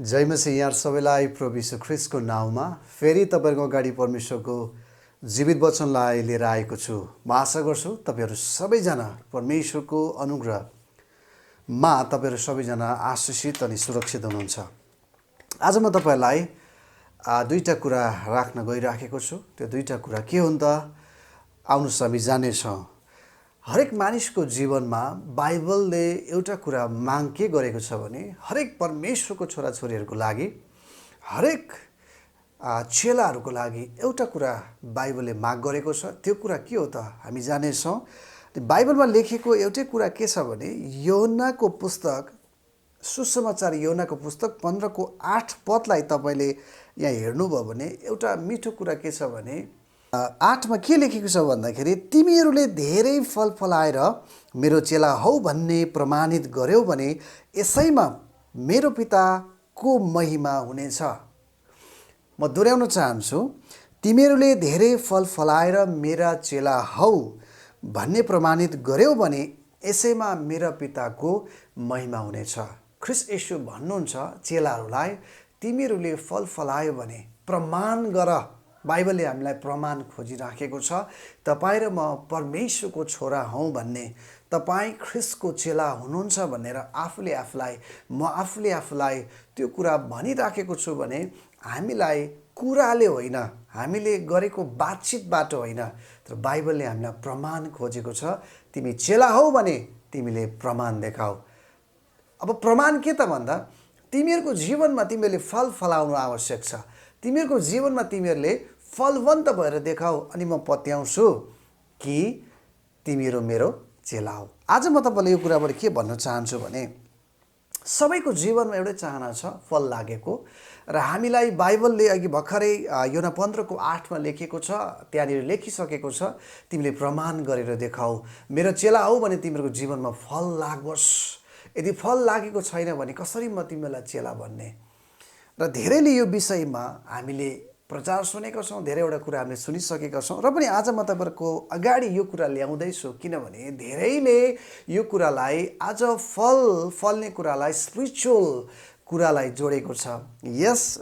जय मसीह यहाँ सबैलाई प्रभु यीशु ख्रिस्टको नाउँमा फेरि तपाईँहरूको अगाडि परमेश्वरको जीवित वचनलाई लिएर आएको छु। म आशा गर्छु तपाईँहरू सबैजना परमेश्वरको अनुग्रहमा तपाईँहरू सबैजना आशिषित अनि सुरक्षित हुनुहुन्छ। आज म तपाईँलाई दुईवटा कुरा राख्न गइराखेको छु। त्यो दुईवटा कुरा के हुन् त? आउनुहोस् हामी जानेछौँ। हरेक मानिसको जीवनमा बाइबलले एउटा कुरा माग के गरेको छ भने हरेक परमेश्वरको छोराछोरीहरूको लागि, हरेक चेलाहरूको लागि एउटा कुरा बाइबलले माग गरेको छ। त्यो कुरा के हो त? हामी जानेछौँ। बाइबलमा लेखेको एउटै कुरा के छ भने योनाको पुस्तक, सुसमाचार योनाको पुस्तक 15:8 तपाईँले यहाँ हेर्नुभयो भने एउटा मिठो कुरा के छ भने 8मा के लेखेको छ भन्दाखेरि तिमीहरूले धेरै फल फलाएर मेरो चेला हौ भन्ने प्रमाणित गर्यौ भने यसैमा मेरो पिताको महिमा हुनेछ। म दोहोऱ्याउन चाहन्छु, तिमीहरूले धेरै फल फलाएर मेरा चेला हौ भन्ने प्रमाणित गर्यौ भने यसैमा मेरा पिताको महिमा हुनेछ। ख्रिस्ट येशू भन्नुहुन्छ चेलाहरूलाई, तिमीहरूले फल फलायो भने प्रमाण गर। बाइबलले हामीलाई प्रमाण खोजिराखेको छ। तपाईँ र म परमेश्वरको छोरा हौँ भन्ने, तपाईँ ख्रिस्टको चेला हुनुहुन्छ भनेर म आफूले आफूलाई त्यो कुरा भनिराखेको छु भने हामीलाई कुराले होइन, हामीले गरेको बातचितबाट होइन, तर बाइबलले हामीलाई प्रमाण खोजेको छ। तिमी चेला हौ भने तिमीले प्रमाण देखाऊ। अब प्रमाण के त भन्दा तिमीहरूको जीवनमा तिमीहरूले फल फलाउनु आवश्यक छ। तिमीहरूको जीवनमा तिमीहरूले फलवन्त भएर देखाऊ अनि म पत्याउँछु कि तिमीहरू मेरो चेला हौ। आज म तपाईँलाई यो कुराबाट के भन्न चाहन्छु भने सबैको जीवनमा एउटै चाहना छ, फल लागेको। र हामीलाई बाइबलले अघि भर्खरै योना 15:8 लेखेको छ, त्यहाँनिर लेखिसकेको छ, तिमीले प्रमाण गरेर देखाऊ, मेरो चेला हौ भने तिमीहरूको जीवनमा फल लागोस्। यदि फल लागेको छैन भने कसरी म तिमीलाई चेला भन्ने? र धेरैले यो विषयमा हामीले प्रचार सुनेका छौँ, धेरैवटा कुरा हामीले सुनिसकेका छौँ। र पनि आज म तपाईँहरूको अगाडि यो कुरा ल्याउँदैछु किनभने धेरैले यो कुरालाई, आज फल्ने कुरालाई स्पिरिचुअल कुरालाई जोडेको छ।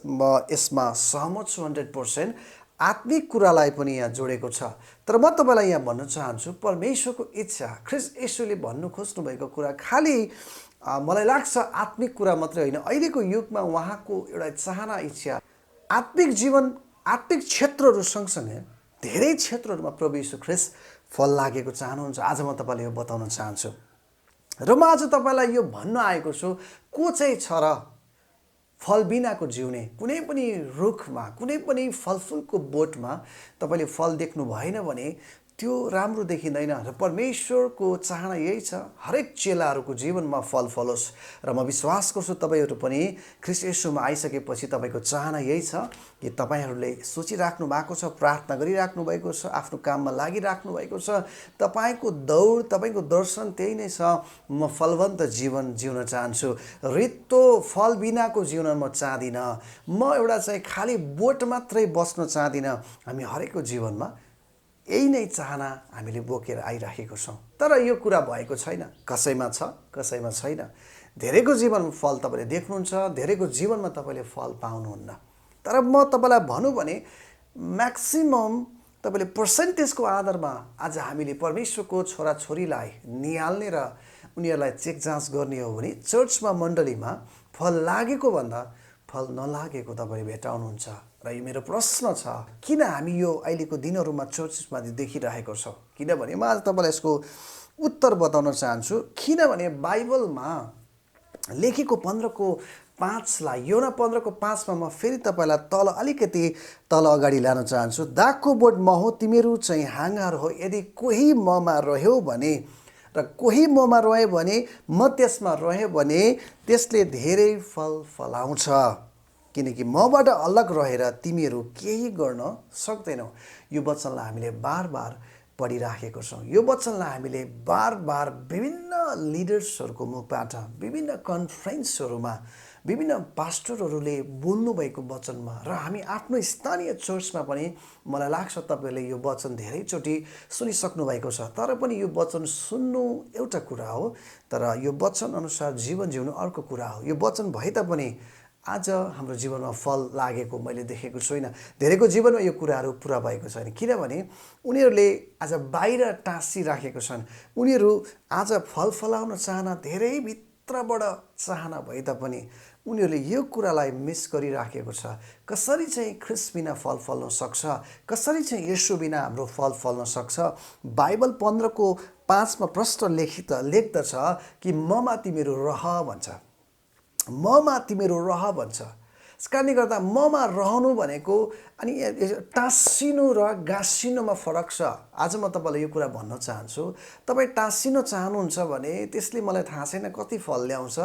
म यसमा सहमत छु 100%। आत्मिक कुरालाई पनि यहाँ जोडेको छ। तर म तपाईँलाई यहाँ भन्न चाहन्छु, परमेश्वरको इच्छा, ख्रिस्ट येशूले भन्नु खोज्नुभएको कुरा खालि मलाई लाग्छ आत्मिक कुरा मात्रै होइन, अहिलेको युगमा उहाँको एउटा चाहना, इच्छा आत्मिक जीवन, आत्मिक क्षेत्रहरू सँगसँगै धेरै क्षेत्रहरूमा प्रभु यीशु ख्रिस्ट फल लागेको चाहनुहुन्छ। आज म तपाईँलाई यो बताउन चाहन्छु। र म आज तपाईँलाई यो भन्न आएको छु, को चाहिँ छ र फल बिनाको जिउने? कुनै पनि रुखमा, कुनै पनि फलफुलको बोटमा तपाईँले फल देख्नु भएन भने त्यो राम्रो देखिँदैन। र परमेश्वरको चाहना यही छ, हरेक चेलाहरूको जीवनमा फल फलोस्। र म विश्वास गर्छु तपाईँहरू पनि ख्रिस्ट येशूमा आइसकेपछि तपाईँको चाहना यही छ कि तपाईँहरूले सोचिराख्नु भएको छ, प्रार्थना गरिराख्नु भएको छ, आफ्नो काममा लागिराख्नु भएको छ, तपाईँको दौड, तपाईँको दर्शन त्यही नै छ, म फलवन्त जीवन जिउन चाहन्छु, रित्तो फल बिनाको जीवन म चाहदिनँ, म एउटा चाहिँ खालि बोट मात्रै बस्न चाहदिनँ। हामी हरेकको जीवनमा यही नै चाहना हामीले बोकेर आइराखेको छौँ। तर यो कुरा भएको छैन, कसैमा छ, कसैमा छैन। धेरैको जीवनमा फल तपाईँले देख्नुहुन्छ, धेरैको जीवनमा तपाईँले फल पाउनुहुन्न। तर म तपाईँलाई भनौँ भने म्याक्सिमम तपाईँले पर्सेन्टेजको आधारमा आज हामीले परमेश्वरको छोराछोरीलाई निहाल्ने र उनीहरूलाई चेक जाँच गर्ने हो भने चर्चमा, मण्डलीमा फल लागेको भन्दा फल नलागेको तपाईँले भेटाउनुहुन्छ। र यो मेरो प्रश्न छ, किन हामी यो अहिलेको दिनहरूमा चर्चमा देखिरहेको छौँ? किनभने म आज तपाईँलाई यसको उत्तर बताउन चाहन्छु। किनभने बाइबलमा लेखेको 15:5 योना 15:5 म फेरि तपाईँलाई अलिकति तल अगाडि लान चाहन्छु। दागको बोट म हो, तिमीहरू चाहिँ हाँगाहरू हो। यदि कोही ममा रह्यो भने र कोही ममा रह्यो भने, म त्यसमा रह्यो भने त्यसले धेरै फल फलाउँछ, किनकि मबाट अलग रहेर तिमीहरू केही गर्न सक्दैनौ। यो वचनलाई हामीले बार बार पढिराखेको छौँ। यो वचनलाई हामीले बार बार विभिन्न लिडर्सहरूको मुखबाट, विभिन्न कन्फरेन्सहरूमा, विभिन्न पास्टरहरूले बोल्नुभएको वचनमा र हामी आफ्नो स्थानीय चर्चमा पनि मलाई लाग्छ तपाईँहरूले यो वचन धेरैचोटि सुनिसक्नु भएको छ। तर पनि यो वचन सुन्नु एउटा कुरा हो, तर यो वचन अनुसार जीवन जिउनु अर्को कुरा हो। यो वचन भए तापनि आज हाम्रो जीवनमा फल लागेको मैले देखेको छुइनँ। धेरैको जीवनमा यो कुराहरू पुरा भएको छैन, किनभने उनीहरूले आज बाहिर टाँसिराखेको छन्। उनीहरू आज फल फलाउन चाहना धेरै भित्रबाट चाहना भए तापनि उनीहरूले यो कुरालाई मिस गरिराखेको छ। कसरी चाहिँ ख्रिस्ट बिना फल फल्न सक्छ, कसरी चाहिँ येशू बिना हाम्रो फल फल्न सक्छ। बाइबल 15:5 प्रष्ट लेख्दछ कि ममा तिमीहरू रह भन्छ, ममा तिमीहरू रह भन्छ। यस कारणले गर्दा ममा रहनु भनेको अनि टाँसिनु र गाँसिनुमा फरक छ। आज म तपाईँलाई यो कुरा भन्न चाहन्छु, तपाईँ टाँसिन चाहनुहुन्छ भने त्यसले मलाई थाहा छैन कति फल ल्याउँछ,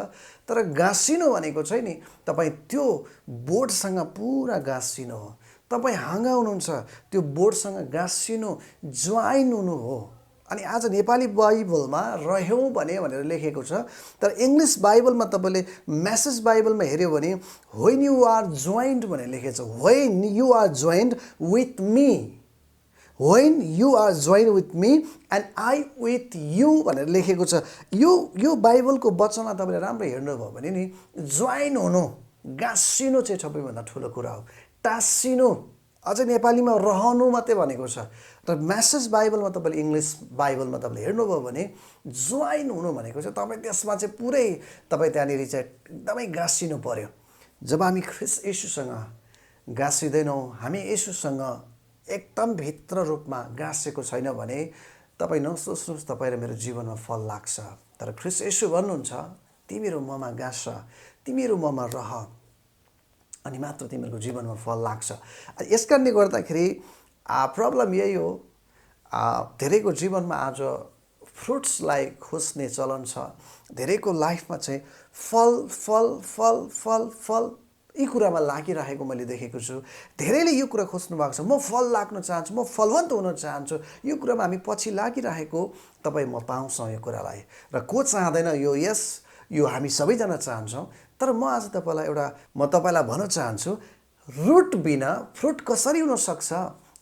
तर गाँसिनु भनेको चाहिँ नि तपाईँ त्यो बोर्डसँग पुरा गाँसिनु हो। तपाईँ हाँगाउनुहुन्छ त्यो बोर्डसँग गाँसिनु, ज्वाइन हुनु हो। अनि आज नेपाली बाइबलमा रह्यौँ भनेर लेखेको छ, तर इङ्ग्लिस बाइबलमा तपाईँले मेसेज बाइबलमा हेऱ्यो भने व्हेन यु आर जोइन्ड भनेर लेखेको छ। When you are joined with me, when you are joined with me and I with you भनेर लेखेको छ। यो बाइबलको वचनलाई तपाईँले राम्रो हेर्नुभयो भने नि जोइन हुनु, गाँसिनु चाहिँ सबैभन्दा ठुलो कुरा हो। टाँसिनु अझै नेपालीमा रहनु मात्रै भनेको छ, र मेसेज बाइबलमा तपाईँले इङ्ग्लिस बाइबलमा तपाईँले हेर्नुभयो भने जोइन हुनु भनेको छ। तपाईँ त्यसमा चाहिँ पुरै तपाईँ त्यहाँनिर चाहिँ एकदमै गाँसिनु पर्यो। जब हामी ख्रिस्ट येशूसँग गाँसिँदैनौँ, हामी येशूसँग एकदम भित्र रूपमा गाँसेको छैन भने तपाईँ नसोच्नुहोस् तपाईँ र मेरो जीवनमा फल लाग्छ। तर ख्रिस्ट येशू भन्नुहुन्छ तिमीहरू ममा गाँस, तिमीहरू ममा रह, अनि मात्र तिमीहरूको जीवनमा फल लाग्छ। यस कारणले गर्दाखेरि प्रब्लम यही हो, धेरैको जीवनमा आज फ्रुट्सलाई खोज्ने चलन छ। धेरैको लाइफमा चाहिँ फल फल फल फल फल यी कुरामा लागिरहेको मैले देखेको छु। धेरैले यो कुरा खोज्नु भएको छ, म फल लाग्न चाहन्छु, म फलवन्त हुन चाहन्छु। यो कुरामा हामी पछि लागिरहेको तपाईँ म पाउँछौँ यो कुरालाई। र को चाहँदैन यो? यो हामी सबैजना चाहन्छौँ। तर म आज म तपाईँलाई भन्न चाहन्छु, रुट बिना फ्रुट कसरी हुनसक्छ?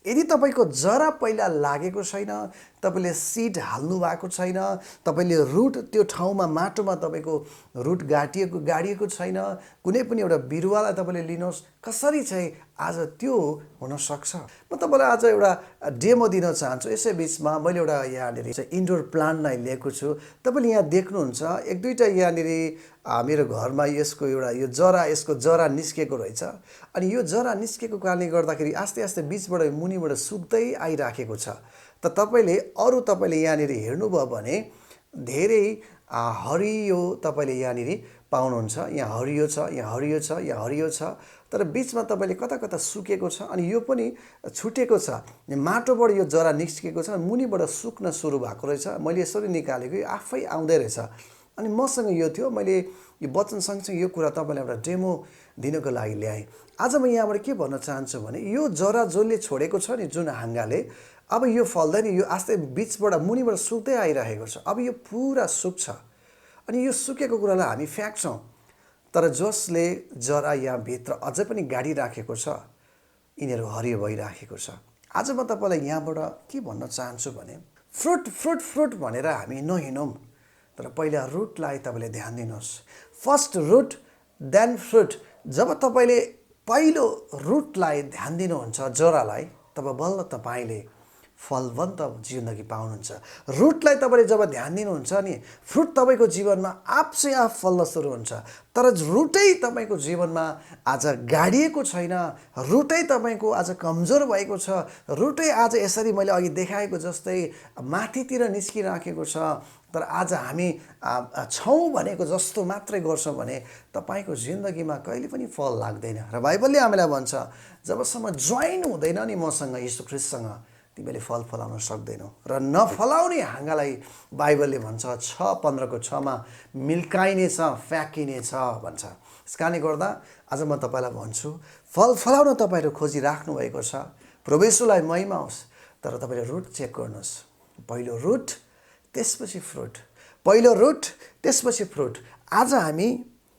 यदि तपाईँको जरा पहिला लागेको छैन, तपाईँले सिड हाल्नु भएको छैन, तपाईँले रुट त्यो ठाउँमा माटोमा तपाईँको रुट गाडिएको छैन, कुनै पनि एउटा बिरुवालाई तपाईँले लिनुहोस्, कसरी चाहिँ आज त्यो हुनसक्छ? म तपाईँलाई आज एउटा डेमो दिन चाहन्छु। यसै बिचमा मैले एउटा यहाँनिर चाहिँ इन्डोर प्लान्टलाई लिएको छु। तपाईँले यहाँ देख्नुहुन्छ एक दुईवटा यहाँनिर मेरो घरमा यसको जरा निस्केको रहेछ। अनि यो जरा निस्केको कारणले गर्दाखेरि आस्ते आस्ते बिचबाट मुनिबाट सुक्दै आइराखेको छ। तपाईँले यहाँनिर हेर्नुभयो भने धेरै हरियो तपाईँले यहाँनिर पाउनुहुन्छ। यहाँ हरियो छ, यहाँ हरियो छ, यहाँ हरियो छ, तर बिचमा तपाईँले कता कता सुकेको छ। अनि यो पनि छुटेको छ, माटोबाट यो जरा निस्केको छ, मुनिबाट सुक्न सुरु भएको रहेछ। मैले यसरी निकालेको, यो आफै आउँदै रहेछ। अनि मसँग यो थियो, मैले यो वचन सँगसँगै यो कुरा तपाईँलाई एउटा डेमो दिनको लागि ल्याएँ। आज म यहाँबाट के भन्न चाहन्छु भने यो जरा जसले छोडेको छ नि, जुन हाँगाले, अब यो फल्दैन, यो आस्ते बिचबाट मुनिबाट सुक्दै आइरहेको छ। अब यो पुरा सुक्छ, अनि यो सुकेको कुरालाई हामी फ्याँक्छौँ। तर जसले जरा यहाँभित्र अझै पनि गाडिराखेको छ, यिनीहरू हरियो भइराखेको छ। आज म तपाईँलाई यहाँबाट के भन्न चाहन्छु भने फ्रुट फ्रुट फ्रुट भनेर हामी नहिँडौँ, तर पहिला रुटलाई तपाईँले ध्यान दिनुहोस्। First root then fruit. जब तपाईँले पहिलो रुटलाई ध्यान दिनुहुन्छ, जरालाई, तब बल्ल तपाईँले फलवन्त जिन्दगी पाउनुहुन्छ। रुटलाई तपाईँले जब ध्यान दिनुहुन्छ नि, फ्रुट तपाईँको जीवनमा आफै आफ फल्न सुरु हुन्छ। तर रुटै तपाईँको जीवनमा आज गाडिएको छैन, रुटै तपाईँको आज कमजोर भएको छ, रुटै आज यसरी मैले अघि देखाएको जस्तै माथितिर निस्किराखेको छ। तर आज हामी छौँ भनेको जस्तो मात्रै गर्छौँ भने तपाईँको जिन्दगीमा कहिले पनि फल लाग्दैन। र बाइबलले हामीलाई भन्छ जबसम्म जोइन हुँदैन नि मसँग, यीशु ख्रिस्टसँग, तिमीले फल फलाउन सक्दैनौ। र नफलाउने हाँगालाई बाइबलले भन्छ 6:15 मिल्काइनेछ, फ्याँकिनेछ भन्छ। यस कारणले गर्दा आज म तपाईँलाई भन्छु, फल फलाउन तपाईँहरू खोजिराख्नु भएको छ, प्रभु येशूलाई महिमा होस्। तर तपाईँले रुट चेक गर्नुहोस्। पहिलो रुट त्यसपछि फ्रुट, पहिलो रुट त्यसपछि फ्रुट। आज हामी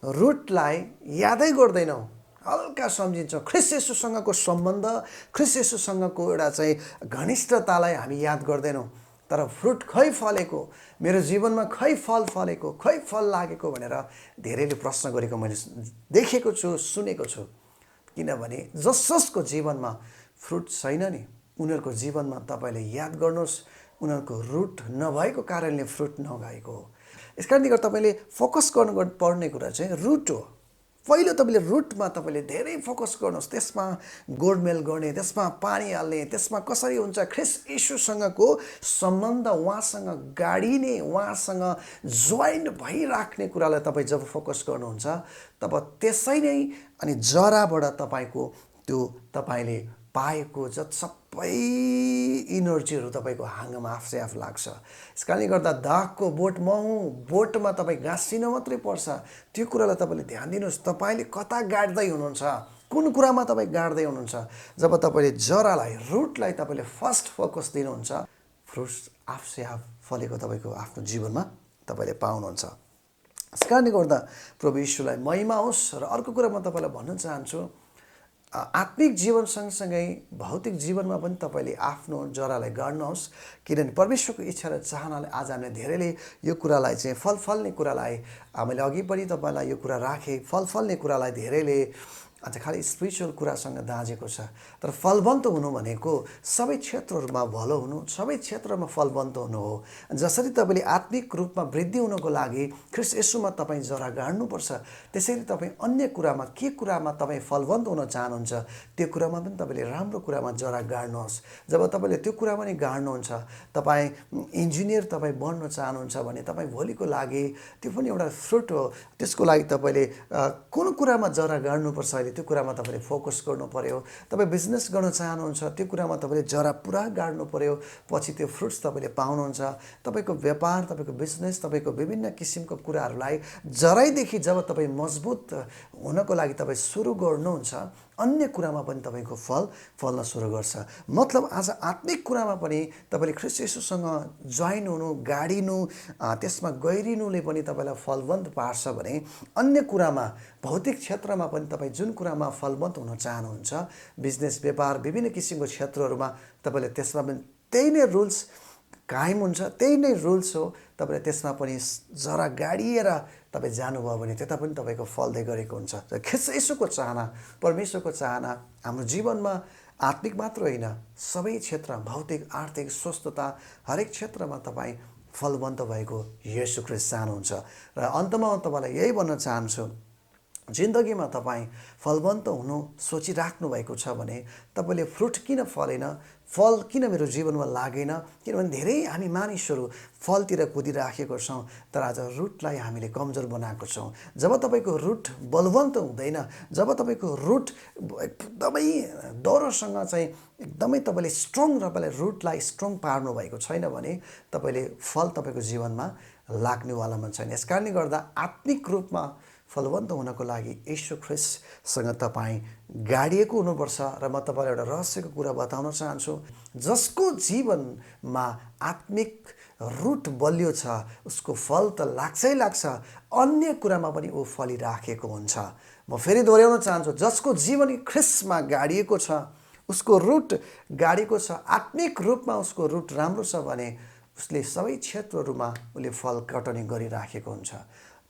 रुटलाई यादै गर्दैनौँ, हल्का सम्झिन्छौँ। ख्रिस्ट येशूसँगको सम्बन्ध, ख्रिस्ट येशूसँगको एउटा चाहिँ घनिष्ठतालाई हामी याद गर्दैनौँ। तर फ्रुट खै फलेको, मेरो जीवनमा खै फल फलेको, खै फल लागेको भनेर धेरैले प्रश्न गरेको मैले देखेको छु, सुनेको छु। किनभने जसको जीवनमा फ्रुट छैन नि, उनीहरूको जीवनमा तपाईँले याद गर्नुहोस्, उनीहरूको रुट नभएको कारणले फ्रुट नगएको हो। यस कारणले गर्दा तपाईँले फोकस गर्नुपर्ने कुरा चाहिँ रुट हो। पहिलो तपाईँले रुटमा तपाईँले धेरै फोकस गर्नुहोस्, त्यसमा गोडमेल गर्ने, त्यसमा पानी हाल्ने, त्यसमा कसरी हुन्छ ख्रिस्ट येशूसँगको सम्बन्ध, उहाँसँग गाडिने, उहाँसँग जोइन भइराख्ने कुरालाई तपाईँ जब फोकस गर्नुहुन्छ तब त्यसै नै अनि जराबाट तपाईँको त्यो तपाईँले पाएको सबै इनर्जीहरू तपाईँको हाँगामा आफै आफ लाग्छ। यस कारणले गर्दा दागको बोट म हुँ, बोटमा तपाईँ गाँसिन मात्रै पर्छ। त्यो कुरालाई तपाईँले ध्यान दिनुहोस्, तपाईँले कता गाड्दै हुनुहुन्छ, कुन कुरामा तपाईँ गाड्दै हुनुहुन्छ। जब तपाईँले जरालाई, रुटलाई तपाईँले फर्स्ट फोकस दिनुहुन्छ, फ्रुट्स आफै आफ फलेको तपाईँको आफ्नो जीवनमा तपाईँले पाउनुहुन्छ। यस कारणले गर्दा प्रभु यीशुलाई महिमा होस्। र अर्को कुरा म तपाईँलाई भन्न चाहन्छु, आत्मिक जीवन सँगसँगै भौतिक जीवनमा पनि तपाईँले आफ्नो जरालाई गाड्नुहोस्। किनभने परमेश्वरको इच्छा र चाहनाले आज हामीले धेरैले यो कुरालाई चाहिँ फल फल्ने कुरालाई, मैले अघि पनि तपाईँलाई यो कुरा राखेँ, फल फल्ने कुरालाई धेरैले आज खालि स्पिरिचुअल कुरासँग दाँजेको छ। तर फलवन्त हुनु भनेको सबै क्षेत्रहरूमा भलो हुनु, सबै क्षेत्रमा फलवन्त हुनु हो। जसरी तपाईँले आत्मिक रूपमा वृद्धि हुनको लागि ख्रिस्ट येशूमा तपाईँ जरा गाड्नुपर्छ, त्यसरी तपाईँ अन्य कुरामा के कुरामा तपाईँ फलवन्त हुन चाहनुहुन्छ त्यो कुरामा पनि तपाईँले राम्रो कुरामा जरा गाड्नुहोस्। जब तपाईँले त्यो कुरामा नि गाड्नुहुन्छ, तपाईँ इन्जिनियर तपाईँ बन्न चाहनुहुन्छ भने तपाईँ भोलिको लागि त्यो पनि एउटा फ्रुट हो। त्यसको लागि तपाईँले कुन कुरामा जरा गाड्नुपर्छ अहिले त्यो कुरामा तपाईँले फोकस गर्नु पर्यो। तपाईँ बिजनेस गर्न चाहनुहुन्छ, त्यो कुरामा तपाईँले जरा पुरा गाड्नु पर्यो, पछि त्यो फ्रुट्स तपाईँले पाउनुहुन्छ। तपाईँको व्यापार, तपाईँको बिजनेस, तपाईँको विभिन्न किसिमको कुराहरूलाई जराइदेखि जब तपाईँ मजबुत हुनको लागि तपाईँ सुरु गर्नुहुन्छ, अन्य कुरामा पनि तपाईँको फल फल्न सुरु गर्छ। मतलब आज आत्मिक कुरामा पनि तपाईँले ख्रिस्ट येशूसँग जोइन हुनु, गाडिनु, त्यसमा गहिरिनुले पनि तपाईँलाई फलवन्त पार्छ भने अन्य कुरामा, भौतिक क्षेत्रमा पनि तपाईँ जुन कुरामा फलवन्त हुन चाहनुहुन्छ, बिजनेस, व्यापार, विभिन्न किसिमको क्षेत्रहरूमा तपाईँले त्यसमा पनि त्यही नै रुल्स कायम हुन्छ, त्यही नै रुल्स हो। तपाईँले त्यसमा पनि जरा गाडिएर तपाईँ जानुभयो भने त्यता पनि तपाईँको फल्दै गरेको हुन्छ। र ख्रिस्ट येशूको चाहना, परमेश्वरको चाहना हाम्रो जीवनमा आत्मिक मात्र होइन, सबै क्षेत्र, भौतिक, आर्थिक, स्वस्थता, हरेक क्षेत्रमा तपाईँ फलवन्त भएको येशू ख्रिस्ट चाहनुहुन्छ। र अन्तमा म तपाईँलाई यही भन्न चाहन्छु, जिन्दगीमा तपाईँ फलवन्त हुनु सोचिराख्नु भएको छ भने तपाईँले फ्रुट किन फलेन, फल किन मेरो जीवनमा लागेन? किनभने धेरै हामी मानिसहरू फलतिर कुदिराखेको छौँ, तर आज रुटलाई हामीले कमजोर बनाएको छौँ। जब तपाईँको रुट बलवन्त हुँदैन, जब तपाईँको रुट एकदमै दह्रोसँग चाहिँ एकदमै तपाईँले स्ट्रङ, तपाईँले रुटलाई स्ट्रङ पार्नु भएको छैन भने तपाईँले फल तपाईँको जीवनमा लाग्नेवालामा छैन। यस कारणले गर्दा आत्मिक रूपमा फलवन्त हुनको लागि येशू ख्रिस्टसँग तपाईँ गाडिएको हुनुपर्छ। र म तपाईँलाई एउटा रहस्यको कुरा बताउन चाहन्छु, जसको जीवनमा आत्मिक रुट बलियो छ उसको फल त लाग्छै लाग्छ, अन्य कुरामा पनि ऊ फलिराखेको हुन्छ। म फेरि दोहोऱ्याउन चाहन्छु, जसको जीवन ख्रिस्टमा गाडिएको छ, उसको रुट गाडिएको छ, आत्मिक रूपमा उसको रुट राम्रो छ भने उसले सबै क्षेत्रहरूमा उसले फल कटनी गरिराखेको हुन्छ।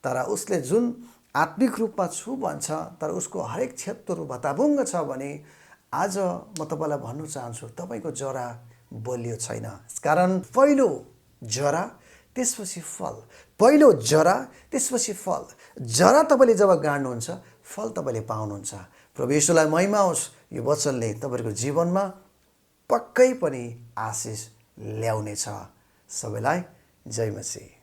तर उसले जुन आत्मिक रूपमा छु भन्छ तर उसको हरेक क्षेत्रहरू भताभुङ्ग छ भने आज म तपाईँलाई भन्न चाहन्छु, तपाईँको जरा बलियो छैन। कारण पहिलो जरा त्यसपछि फल, पहिलो जरा त्यसपछि फल। जरा तपाईँले जब गाड्नुहुन्छ, फल तपाईँले पाउनुहुन्छ। प्रभु येशूलाई महिमा होस्। यो वचनले तपाईँको जीवनमा पक्कै पनि आशिष ल्याउनेछ। सबैलाई जय मसीह।